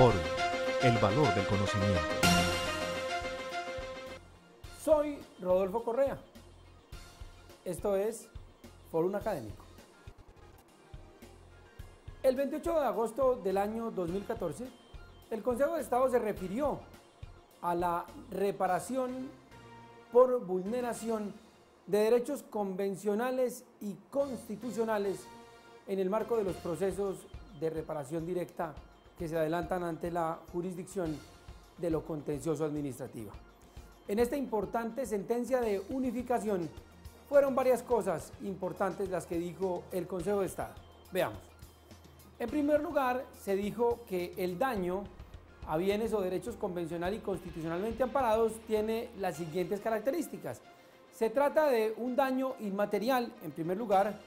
Fórum, el valor del conocimiento. Soy Rodolfo Correa. Esto es Fórum Académico. El 28 de agosto del año 2014, el Consejo de Estado se refirió a la reparación por vulneración de derechos convencionales y constitucionales en el marco de los procesos de reparación directa que se adelantan ante la jurisdicción de lo contencioso administrativa. En esta importante sentencia de unificación fueron varias cosas importantes las que dijo el Consejo de Estado. Veamos. En primer lugar, se dijo que el daño a bienes o derechos convencional y constitucionalmente amparados tiene las siguientes características. Se trata de un daño inmaterial, en primer lugar.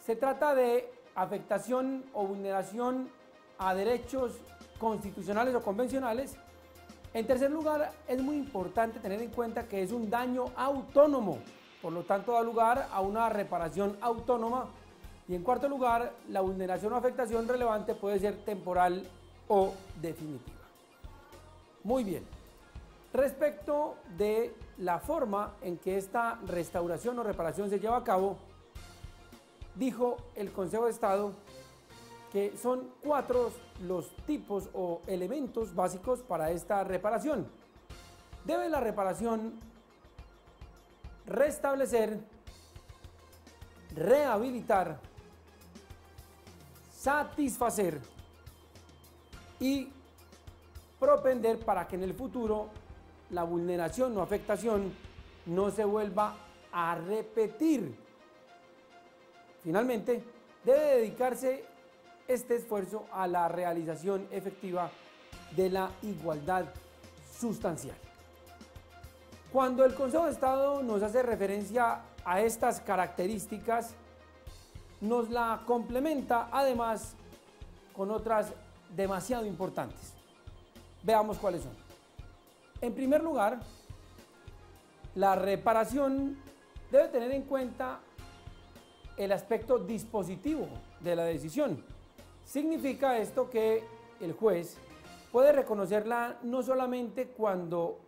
Se trata de afectación o vulneración a derechos constitucionales o convencionales. En tercer lugar, es muy importante tener en cuenta que es un daño autónomo, por lo tanto da lugar a una reparación autónoma. Y en cuarto lugar, la vulneración o afectación relevante puede ser temporal o definitiva. Muy bien. Respecto de la forma en que esta restauración o reparación se lleva a cabo, dijo el Consejo de Estado que son 4 los tipos o elementos básicos para esta reparación. Debe la reparación restablecer, rehabilitar, satisfacer y propender para que en el futuro la vulneración o afectación no se vuelva a repetir. Finalmente, debe dedicarse este esfuerzo a la realización efectiva de la igualdad sustancial. Cuando el Consejo de Estado nos hace referencia a estas características, nos la complementa además con otras demasiado importantes. Veamos cuáles son. En primer lugar, la reparación debe tener en cuenta el aspecto dispositivo de la decisión. Significa esto que el juez puede reconocerla no solamente cuando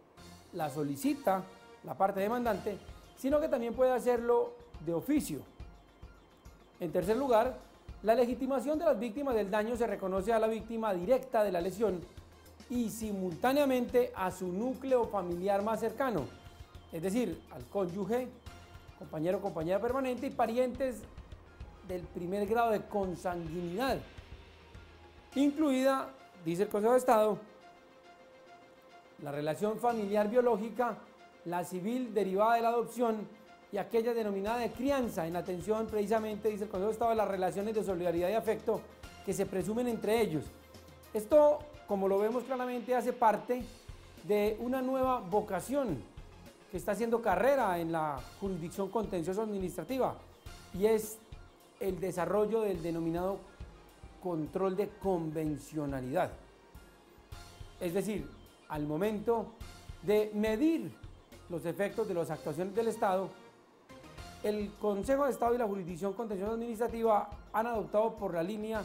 la solicita la parte demandante, sino que también puede hacerlo de oficio. En tercer lugar, la legitimación de las víctimas del daño se reconoce a la víctima directa de la lesión y simultáneamente a su núcleo familiar más cercano, es decir, al cónyuge, compañero o compañera permanente y parientes del primer grado de consanguinidad, incluida, dice el Consejo de Estado, la relación familiar biológica, la civil derivada de la adopción y aquella denominada de crianza, en atención precisamente, dice el Consejo de Estado, a las relaciones de solidaridad y afecto que se presumen entre ellos. Esto, como lo vemos claramente, hace parte de una nueva vocación que está haciendo carrera en la jurisdicción contencioso administrativa y es el desarrollo del denominado control de convencionalidad. Es decir, al momento de medir los efectos de las actuaciones del Estado, el Consejo de Estado y la jurisdicción contencioso administrativa han adoptado por la línea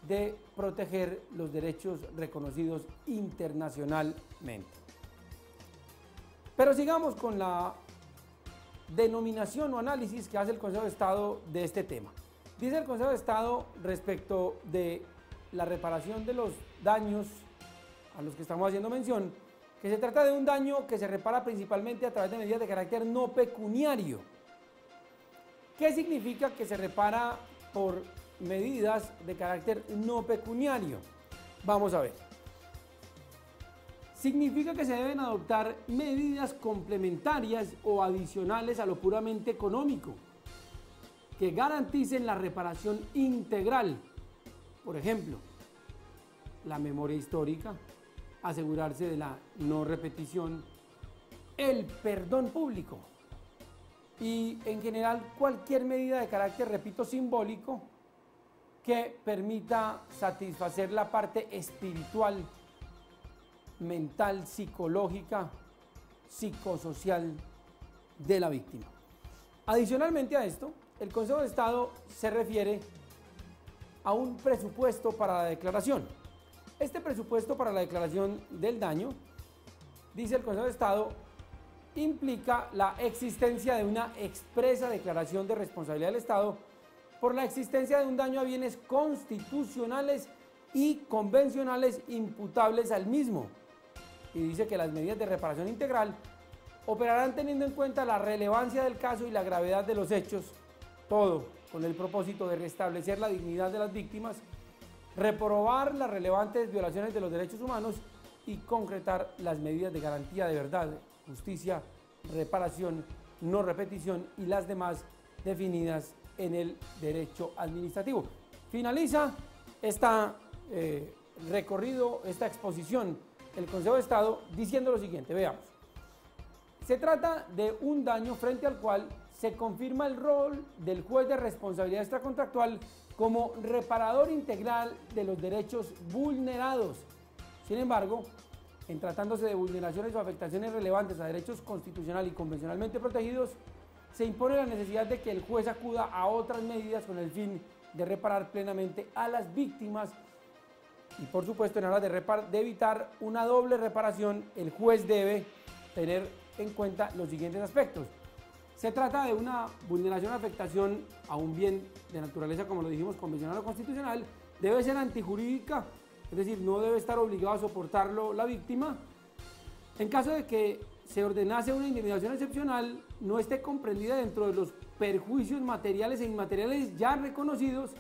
de proteger los derechos reconocidos internacionalmente. Pero sigamos con la denominación o análisis que hace el Consejo de Estado de este tema. Dice el Consejo de Estado respecto de la reparación de los daños a los que estamos haciendo mención, que se trata de un daño que se repara principalmente a través de medidas de carácter no pecuniario. ¿Qué significa que se repara por medidas de carácter no pecuniario? Vamos a ver. Significa que se deben adoptar medidas complementarias o adicionales a lo puramente económico, que garanticen la reparación integral. Por ejemplo, la memoria histórica, asegurarse de la no repetición, el perdón público y en general cualquier medida de carácter, repito, simbólico que permita satisfacer la parte espiritual, mental, psicológica, psicosocial de la víctima. Adicionalmente a esto, el Consejo de Estado se refiere a un presupuesto para la declaración. Este presupuesto para la declaración del daño, dice el Consejo de Estado, implica la existencia de una expresa declaración de responsabilidad del Estado por la existencia de un daño a bienes constitucionales y convencionales imputables al mismo. Y dice que las medidas de reparación integral operarán teniendo en cuenta la relevancia del caso y la gravedad de los hechos, todo con el propósito de restablecer la dignidad de las víctimas, reprobar las relevantes violaciones de los derechos humanos y concretar las medidas de garantía de verdad, justicia, reparación, no repetición y las demás definidas en el derecho administrativo. Finaliza esta recorrido, esta exposición, el Consejo de Estado diciendo lo siguiente, veamos. Se trata de un daño frente al cual se confirma el rol del juez de responsabilidad extracontractual como reparador integral de los derechos vulnerados. Sin embargo, en tratándose de vulneraciones o afectaciones relevantes a derechos constitucional y convencionalmente protegidos, se impone la necesidad de que el juez acuda a otras medidas con el fin de reparar plenamente a las víctimas y, por supuesto, en aras de evitar una doble reparación, el juez debe tener en cuenta los siguientes aspectos. Se trata de una vulneración o afectación a un bien de naturaleza, como lo dijimos, convencional o constitucional, debe ser antijurídica, es decir, no debe estar obligado a soportarlo la víctima. En caso de que se ordenase una indemnización excepcional, no esté comprendida dentro de los perjuicios materiales e inmateriales ya reconocidos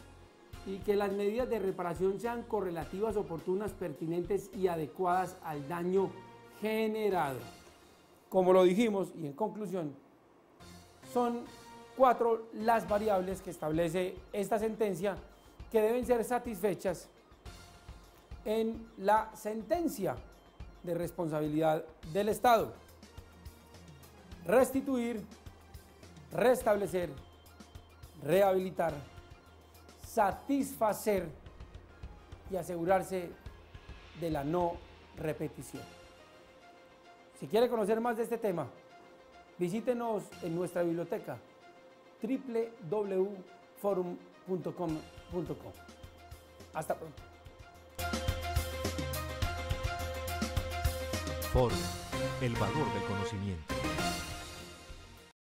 y que las medidas de reparación sean correlativas, oportunas, pertinentes y adecuadas al daño generado. Como lo dijimos y en conclusión, son 4 las variables que establece esta sentencia que deben ser satisfechas en la sentencia de responsabilidad del Estado: restituir, restablecer, rehabilitar, satisfacer y asegurarse de la no repetición. Si quiere conocer más de este tema, visítenos en nuestra biblioteca www.forum.com.co. Hasta pronto. Forum, el valor del conocimiento.